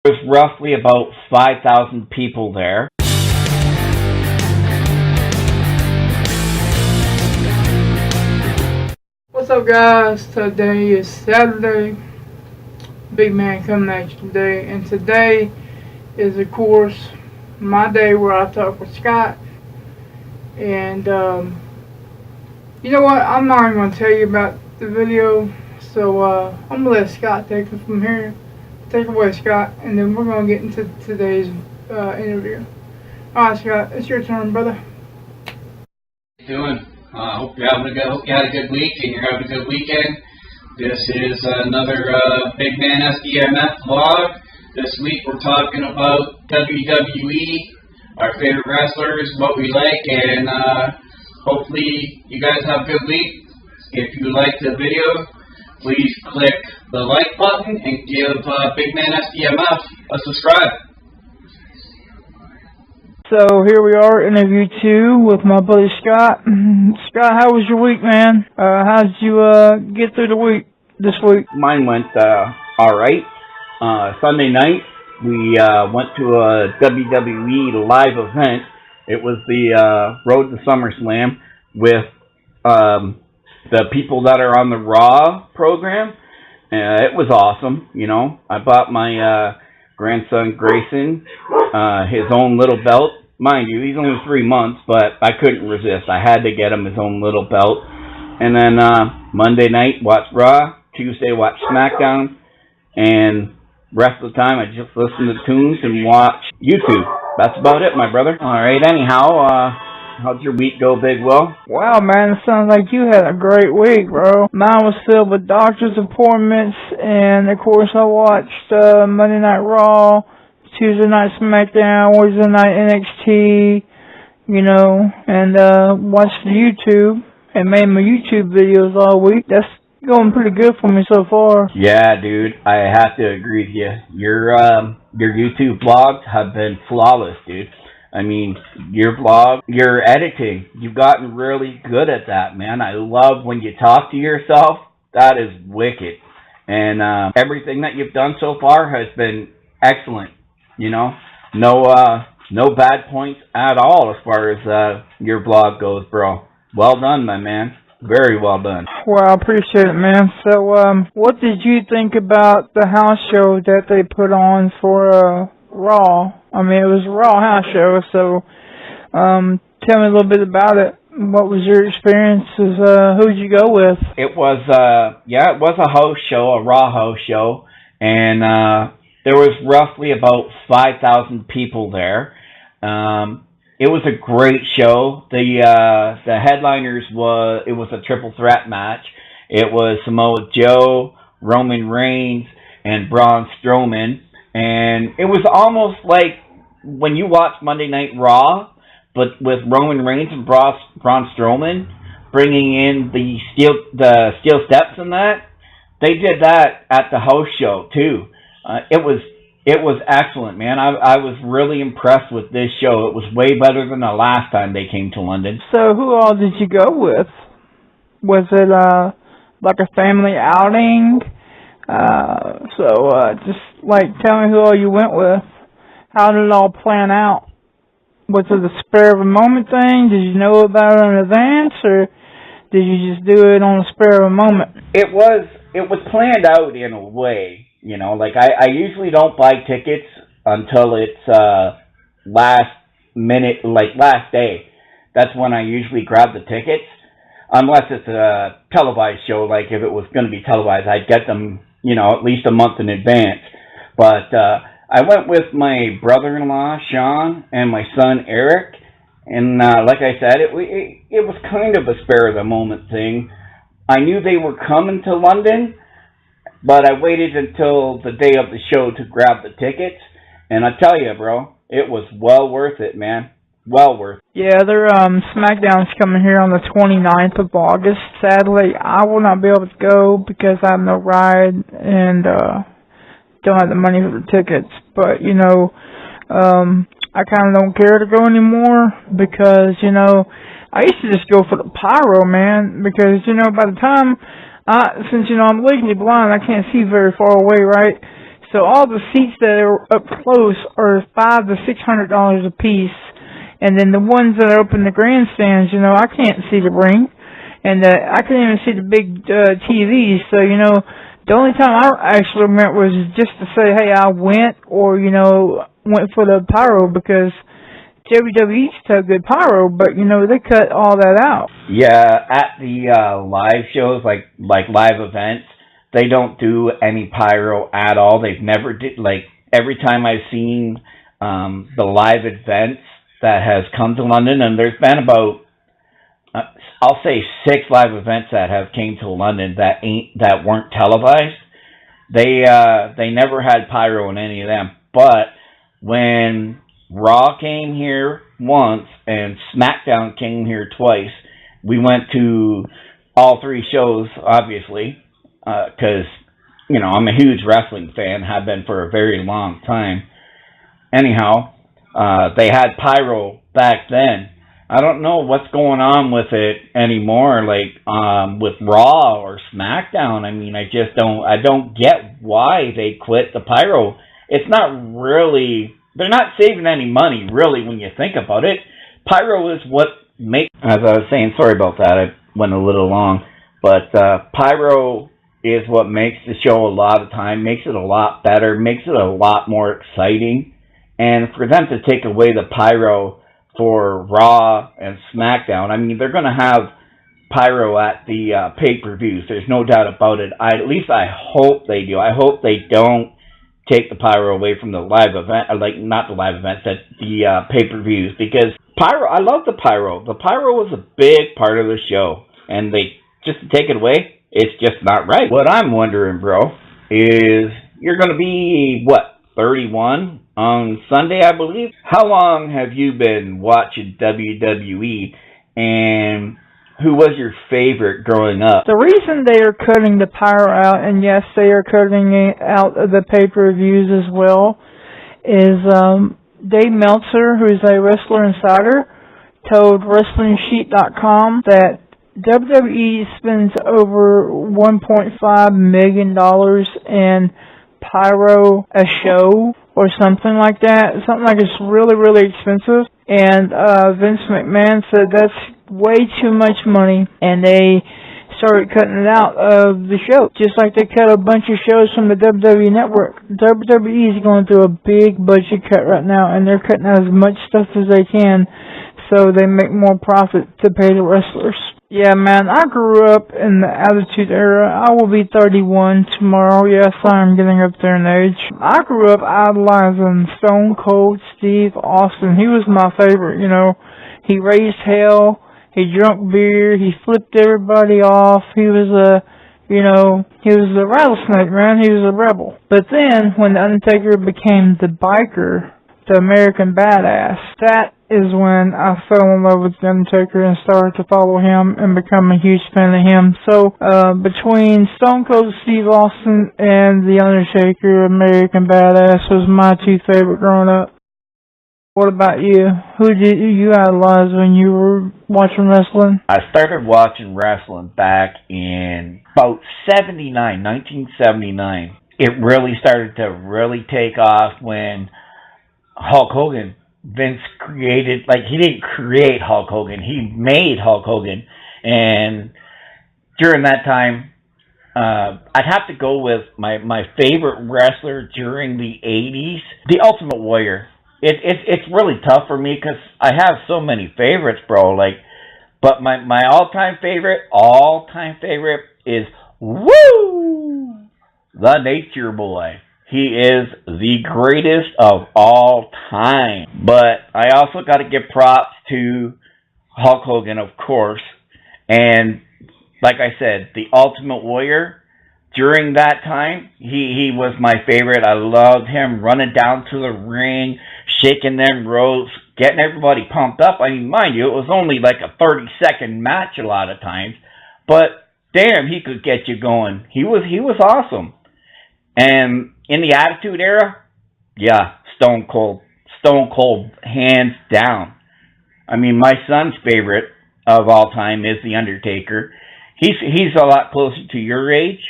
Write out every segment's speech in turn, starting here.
There's roughly about 5,000 people there. What's up, guys? Today is Saturday. Big Man coming at you today, and today is, of course, my day where I talk with Scott. And you know what? I'm not even going to tell you about the video, so I'm going to let Scott take it from here. Take it away, Scott, and then we're going to get into today's interview. Alright, Scott, it's your turn, brother. How you doing? Hope you had a good week and you're having a good weekend. This is another BigManSDMF vlog. This week we're talking about WWE, our favorite wrestlers, what we like, and hopefully you guys have a good week. If you like the video, please click the like button and give BigManSDMF a subscribe. So here we are, interview 2 with my buddy Scott. Scott, how was your week, man? How did you get through the week this week? Mine went alright. Sunday night, we went to a WWE live event. It was the Road to SummerSlam with the people that are on the Raw program. It was awesome, you know. I bought my grandson Grayson his own little belt. Mind you, he's only 3 months, but I couldn't resist. I had to get him his own little belt. And then Monday night, watched Raw. Tuesday, watched SmackDown. And rest of the time, I just listened to tunes and watched YouTube. That's about it, my brother. All right, anyhow, how'd your week go, Big Will? Wow, man, it sounds like you had a great week, bro. Mine was filled with doctor's appointments, and of course I watched Monday Night Raw, Tuesday Night SmackDown, Wednesday Night NXT, you know, and watched YouTube and made my YouTube videos all week. That's going pretty good for me so far. Yeah, dude, I have to agree with you. Your YouTube vlogs have been flawless, dude. I mean, your vlog, your editing, you've gotten really good at that, man. I love when you talk to yourself. That is wicked. And everything that you've done so far has been excellent. You know, no bad points at all as far as your vlog goes, bro. Well done, my man. Very well done. Well, I appreciate it, man. So, what did you think about the house show that they put on for Raw? I mean, it was a Raw house show, so tell me a little bit about it. What was your experiences? Who'd you go with? It was, it was a host show, a Raw host show, and there was roughly about 5,000 people there. It was a great show. The headliners it was a triple threat match. It was Samoa Joe, Roman Reigns, and Braun Strowman. And it was almost like when you watch Monday Night Raw, but with Roman Reigns and Braun Strowman bringing in the steel steps and that. They did that at the host show too. It was excellent, man. I was really impressed with this show. It was way better than the last time they came to London. So who all did you go with? Was it like a family outing? Just like tell me who all you went with. How did it all plan out? Was it a spur of a moment thing? Did you know about it in advance, or did you just do it on the spur of a moment? It was planned out in a way. You know, like I usually don't buy tickets until it's last minute, like last day. That's when I usually grab the tickets. Unless it's a televised show, like if it was going to be televised, I'd get them, you know, at least a month in advance. But I went with my brother-in-law, Sean, and my son, Eric. And like I said, it was kind of a spur-of-the-moment thing. I knew they were coming to London, but I waited until the day of the show to grab the tickets. And I tell you, bro, it was well worth it, man. Well worth it. Yeah, their SmackDown's coming here on the 29th of August. Sadly, I will not be able to go because I have no ride and don't have the money for the tickets. But, you know, I kind of don't care to go anymore because, you know, I used to just go for the pyro, man, because, you know, by the time, since, you know, I'm legally blind, I can't see very far away, right? So all the seats that are up close are $500 to $600 a piece, and then the ones that are up in the grandstands, you know, I can't see the ring, and I couldn't even see the big TVs. So you know, the only time I actually went was just to say, hey, I went, or you know, went for the pyro, because WWE used to have good pyro, but you know, they cut all that out. Yeah, at the live shows, like live events, they don't do any pyro at all. They've never did. Like every time I've seen the live events that has come to London, and there's been about I'll say 6 live events that have came to London that weren't televised. They never had pyro in any of them. But when Raw came here once and SmackDown came here twice, we went to all 3 shows, obviously, because you know, I'm a huge wrestling fan, have been for a very long time. Anyhow, they had pyro back then. I don't know what's going on with it anymore, like with Raw or SmackDown. I mean, I don't get why they quit the pyro. It's not really, they're not saving any money, really, when you think about it. Pyro is what makes, as I was saying, sorry about that, I went a little long, but pyro is what makes the show a lot of time, makes it a lot better, makes it a lot more exciting. And for them to take away the pyro for Raw and SmackDown, I mean, they're going to have pyro at the pay-per-views. There's no doubt about it. At least I hope they do. I hope they don't take the pyro away from the live event, like not the live events, at the pay-per-views, because pyro, I love the pyro. The pyro was a big part of the show, and they just to take it away, it's just not right. What I'm wondering, bro, is you're going to be, what, 31 on Sunday, I believe? How long have you been watching WWE, and who was your favorite growing up? The reason they are cutting the pyro out, and yes, they are cutting it out of the pay-per-views as well, is Dave Meltzer, who's a Wrestler Insider, told WrestlingSheet.com that WWE spends over $1.5 million in pyro a show or something like that. Something like it's really, really expensive. And Vince McMahon said that's way too much money, and they started cutting it out of the show, just like they cut a bunch of shows from the WWE network. WWE is going through a big budget cut right now, and they're cutting out as much stuff as they can so they make more profit to pay the wrestlers. Yeah, man, I grew up in the Attitude Era. I will be 31 tomorrow. Yes, I'm getting up there in age. I grew up idolizing Stone Cold Steve Austin. He was my favorite, you know. He raised hell. He drank beer. He flipped everybody off. He was he was a rattlesnake, man. He was a rebel. But then, when The Undertaker became the biker, the American Badass, that is when I fell in love with The Undertaker and started to follow him and become a huge fan of him. So, between Stone Cold Steve Austin and The Undertaker, American Badass was my 2 favorite growing up. What about you? Who did you idolize when you were watching wrestling? I started watching wrestling back in about 1979. It really started to really take off when Hulk Hogan, Vince created, like, he didn't create Hulk Hogan, he made Hulk Hogan. And during that time, I'd have to go with my favorite wrestler during the 80s, The Ultimate Warrior. It's really tough for me because I have so many favorites, bro. Like, but my all-time favorite is Woo! The Nature Boy. He is the greatest of all time. But I also got to give props to Hulk Hogan, of course. And like I said, the Ultimate Warrior, during that time, he was my favorite. I loved him running down to the ring, shaking them ropes, getting everybody pumped up. I mean, mind you, it was only like a 30-second match a lot of times. But damn, he could get you going. He was awesome. And in the Attitude Era, yeah, Stone Cold, hands down. I mean, my son's favorite of all time is The Undertaker. He's a lot closer to your age,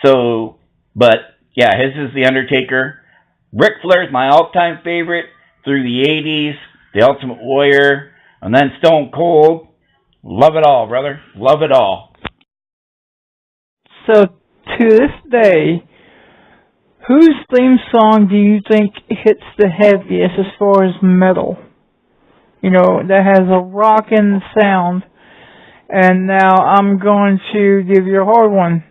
so, but Yeah, his is The Undertaker. Ric Flair's my all-time favorite through the 80s, The Ultimate Warrior, and then Stone Cold. Love it all, brother. Love it all. So, to this day, whose theme song do you think hits the heaviest as far as metal? You know, that has a rockin' sound. And now I'm going to give you a hard one.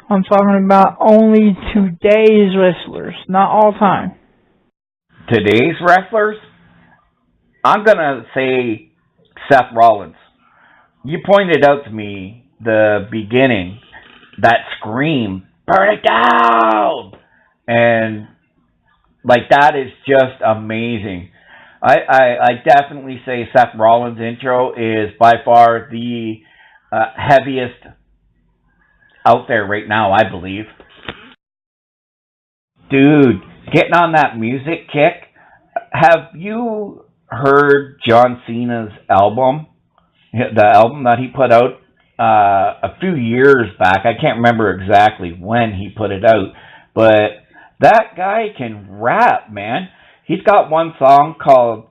I'm talking about only today's wrestlers, not all time. Today's wrestlers? I'm going to say Seth Rollins. You pointed out to me the beginning, that scream, burn it down! And, like, that is just amazing. I definitely say Seth Rollins' intro is by far the heaviest out there right now, I believe. Dude, getting on that music kick, have you heard John Cena's album? The album that he put out a few years back. I can't remember exactly when he put it out, but that guy can rap, man. He's got one song called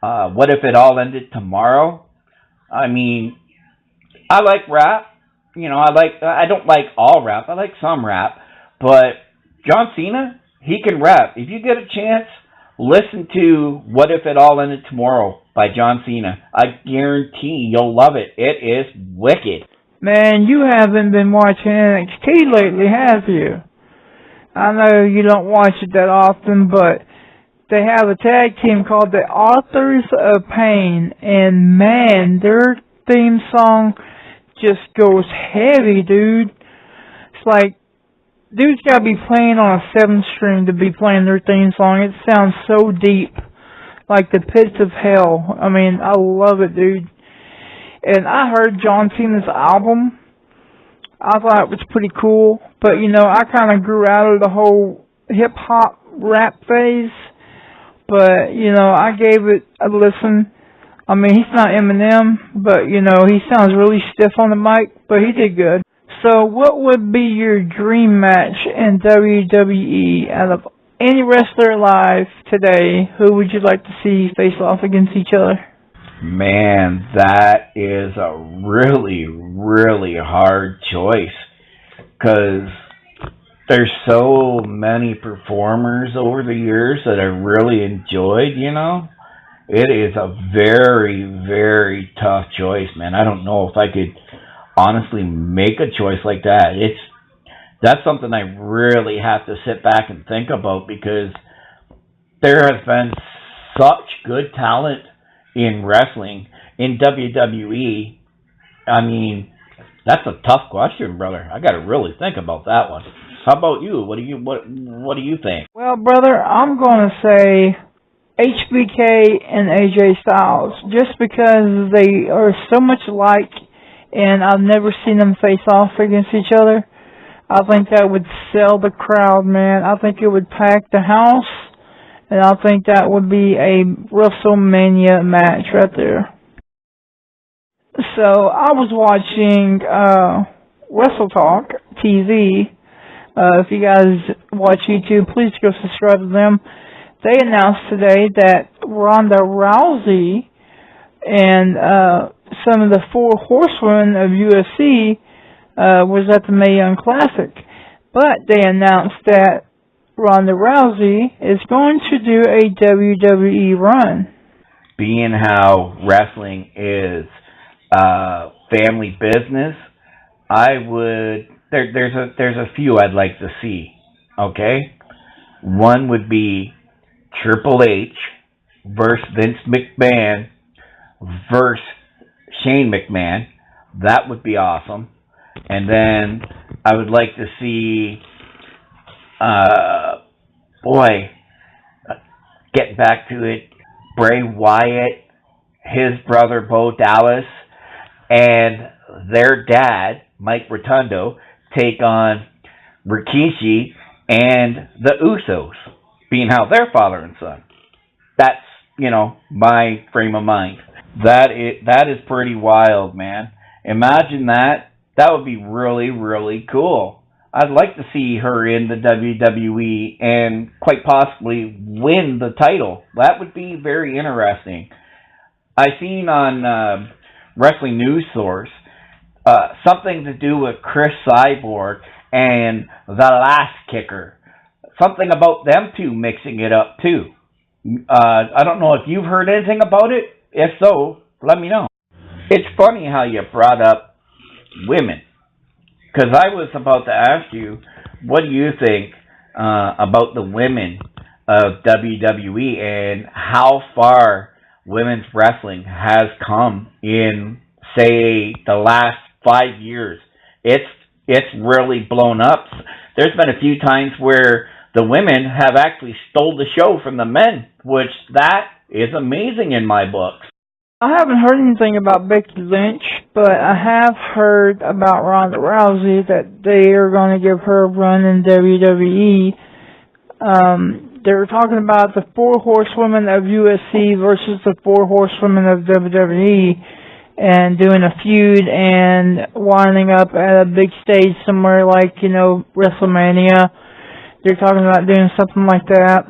What If It All Ended Tomorrow? I mean, I like rap. You know, I don't like all rap. I like some rap. But John Cena, he can rap. If you get a chance, listen to What If It All Ended Tomorrow by John Cena. I guarantee you'll love it. It is wicked. Man, you haven't been watching NXT lately, have you? I know you don't watch it that often, but they have a tag team called the Authors of Pain, and man, their theme song just goes heavy, dude. It's like, dude's gotta be playing on a 7-string to be playing their theme song. It sounds so deep, like the pits of hell. I mean, I love it, dude. And I heard John Cena's album. I thought it was pretty cool, but you know, I kind of grew out of the whole hip-hop rap phase. But, you know, I gave it a listen. I mean, he's not Eminem, but, you know, he sounds really stiff on the mic, but he did good. So, what would be your dream match in WWE? Out of any wrestler alive today, who would you like to see face off against each other? Man, that is a really, really hard choice. Because there's so many performers over the years that I really enjoyed, you know. It is a very, very tough choice, man. I don't know if I could honestly make a choice like that. That's something I really have to sit back and think about, because there has been such good talent in wrestling, in WWE. I mean, that's a tough question, brother. I got to really think about that one. How about you? What do you think? Well, brother, I'm going to say HBK and AJ Styles, just because they are so much alike, and I've never seen them face off against each other. I think that would sell the crowd, man. I think it would pack the house, and I think that would be a WrestleMania match right there. So, I was watching Wrestle Talk TV. If you guys watch YouTube, please go subscribe to them. They announced today that Ronda Rousey and some of the 4 horsewomen of UFC was at the Mae Young Classic. But they announced that Ronda Rousey is going to do a WWE run. Being how wrestling is family business, I would... There's a few I'd like to see, okay? One would be Triple H versus Vince McMahon versus Shane McMahon. That would be awesome. And then I would like to see, getting back to it, Bray Wyatt, his brother Bo Dallas, and their dad, Mike Rotundo, take on Rikishi and the Usos, being how they're father and son. That's, you know, my frame of mind. That is pretty wild, man. Imagine that. That would be really, really cool. I'd like to see her in the WWE and quite possibly win the title. That would be very interesting. I seen on Wrestling News Source something to do with Chris Cyborg and the Last Kicker. Something about them two mixing it up too. I don't know if you've heard anything about it. If so, let me know. It's funny how you brought up women, because I was about to ask you, what do you think about the women of WWE and how far women's wrestling has come in, say, the last 5 years? It's really blown up. There's been a few times where the women have actually stole the show from the men, which that is amazing in my books. I haven't heard anything about Becky Lynch, but I have heard about Ronda Rousey that they are going to give her a run in WWE. They were talking about the 4 horsewomen of UFC versus the 4 horsewomen of WWE, and doing a feud and winding up at a big stage somewhere like, WrestleMania. They're talking about doing something like that.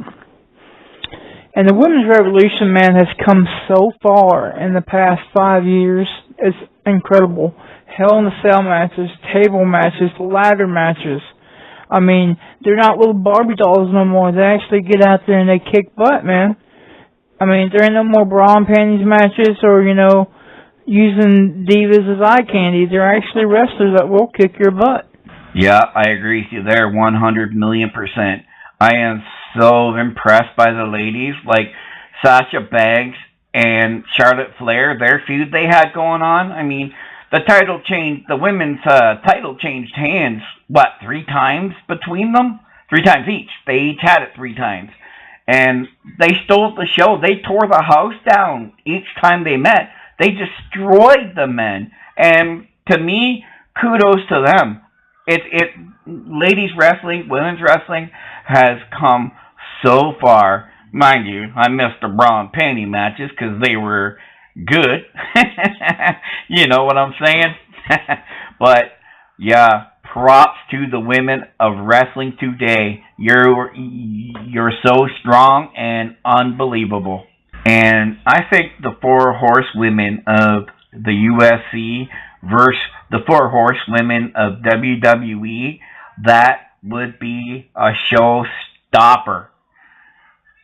And the women's revolution, man, has come so far in the past 5 years. It's incredible. Hell in a Cell matches, table matches, ladder matches. I mean, they're not little Barbie dolls no more. They actually get out there and they kick butt, man. I mean, there ain't no more bra and panties matches or, using divas as eye candy. They're actually wrestlers that will kick your butt. Yeah, I agree with you there 100,000,000%. I am so impressed by the ladies, like Sasha Banks and Charlotte Flair, their feud they had going on. I mean, the women's title changed hands, 3 times between them? 3 times each. They each had it 3 times. And they stole the show. They tore the house down each time they met. They destroyed the men. And to me, kudos to them. Ladies wrestling, women's wrestling has come so far. Mind you, I missed the bra and panty matches because they were good. You know what I'm saying? But yeah, props to the women of wrestling today. You're so strong and unbelievable. And I think the 4 horsewomen of the UFC versus the 4 horsewomen of WWE, that would be a showstopper.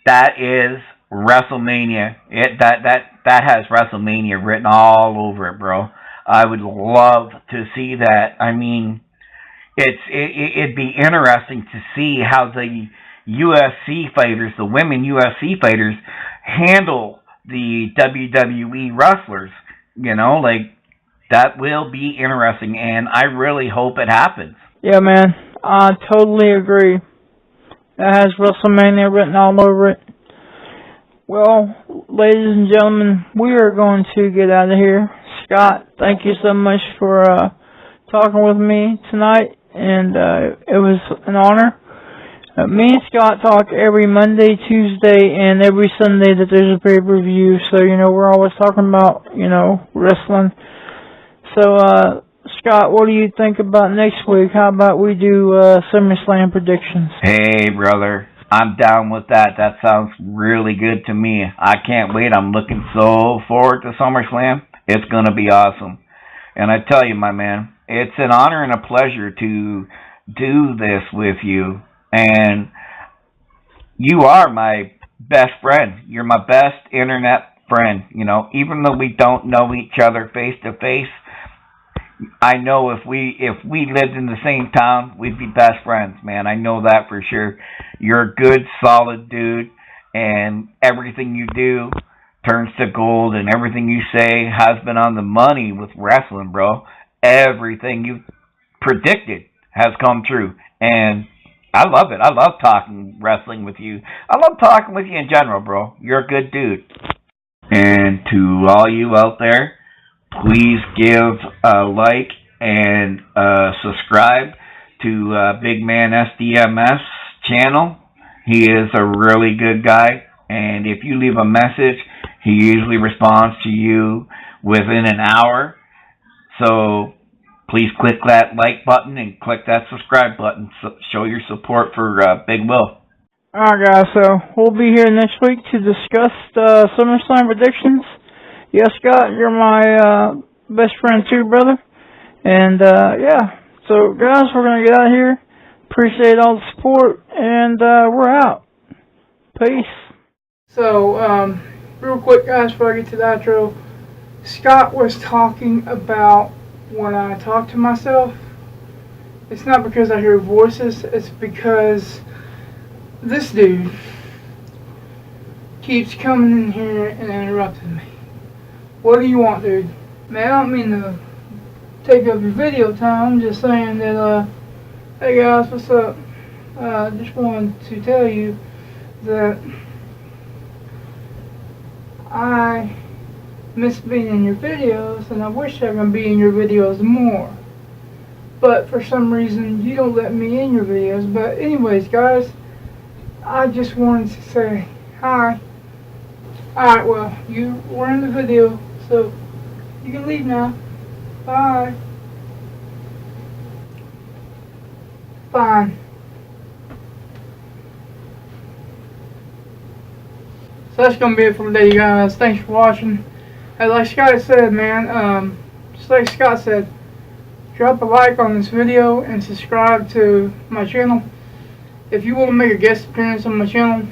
That is WrestleMania. That has WrestleMania written all over it, bro. I would love to see that. I mean, it'd be interesting to see how the UFC fighters, the women UFC fighters, handle the WWE wrestlers. That will be interesting, and I really hope it happens. Yeah, man, I totally agree. It has WrestleMania written all over it. Well, ladies and gentlemen, we are going to get out of here. Scott, thank you so much for talking with me tonight, and it was an honor. Me and Scott talk every Monday, Tuesday, and every Sunday that there's a pay-per-view, so, we're always talking about, wrestling. So, Scott, what do you think about next week? How about we do SummerSlam predictions? Hey, brother, I'm down with that. That sounds really good to me. I can't wait. I'm looking so forward to SummerSlam. It's going to be awesome. And I tell you, my man, it's an honor and a pleasure to do this with you. And you are my best friend. You're my best internet friend. Even though we don't know each other face to face, I know if we lived in the same town, we'd be best friends, man. I know that for sure. You're a good, solid dude, and everything you do turns to gold, and everything you say has been on the money with wrestling, bro. Everything you predicted has come true, and I love it. I love talking wrestling with you. I love talking with you in general, bro. You're a good dude. And to all you out there, please give a like and subscribe to BigManSDMF's channel. He is a really good guy, and if you leave a message, he usually responds to you within an hour. So please click that like button and click that subscribe button. So show your support for Big Will. Alright guys, so we'll be here next week to discuss SummerSlam predictions. Yes, Scott, you're my best friend too, brother. And yeah, so guys, we're going to get out of here. Appreciate all the support, and we're out. Peace. So, real quick guys, before I get to the outro, Scott was talking about when I talk to myself. It's not because I hear voices, it's because this dude keeps coming in here and interrupting me. What do you want, dude? Man, I don't mean to take up your video time. I'm just saying that, hey guys, what's up? Just wanted to tell you that I miss being in your videos, and I wish I could be in your videos more. But for some reason, you don't let me in your videos. But anyways, guys, I just wanted to say hi. Alright, well, you were in the video, so you can leave now. Bye. Fine. So that's gonna be it for today, you guys. Thanks for watching. Hey, like Scott said, man, just like Scott said, drop a like on this video and subscribe to my channel. If you want to make a guest appearance on my channel,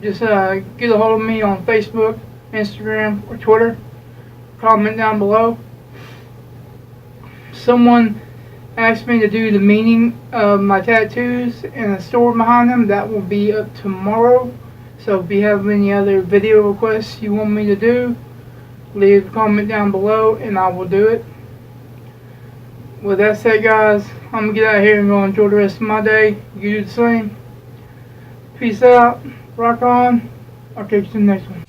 just get a hold of me on Facebook, Instagram, or Twitter. Comment down below. Someone asked me to do the meaning of my tattoos and a story behind them. That will be up tomorrow. So if you have any other video requests you want me to do, leave a comment down below and I will do it. With that said, guys, I'm going to get out of here and go enjoy the rest of my day. You do the same. Peace out. Rock on. I'll catch you in the next one.